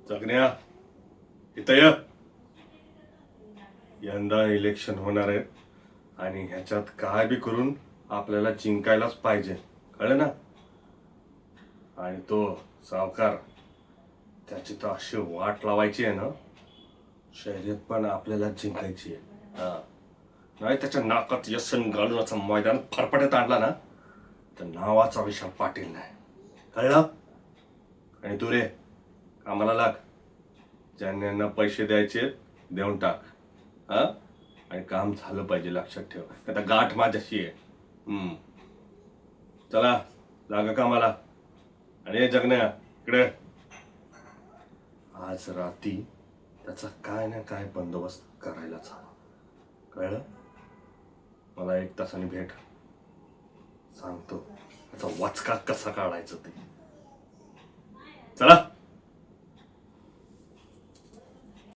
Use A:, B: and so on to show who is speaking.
A: जगण्या इथं ये. यंदा इलेक्शन होणार आहे आणि ह्याच्यात काय बी करून आपल्याला जिंकायलाच पाहिजे, कळलं ना? आणि तो सावकार, त्याची तर अशी वाट लावायची आहे ना, शर्यत पण आपल्याला जिंकायची आहे. हा, नाही त्याच्या नाकात यसन घालून असं मैदानात फरफटत आणला ना, तर नावाचा विशाल पाटील नाही, कळलं? आणि तू रे कामाला लाग. ज्यांना पैसे द्यायचे देऊन टाक. हा, आणि काम झालं पाहिजे, लक्षात ठेव. आता गाठ माझ्याशी आहे. चला लागा कामाला. आणि हे जगण्या इकडे, आज रात्री त्याचा काय ना काय बंदोबस्त करायलाच हवा, कळलं? मला 1 तासाने भेट, सांगतो त्याचा वचका कसा काढायचा ते. चला.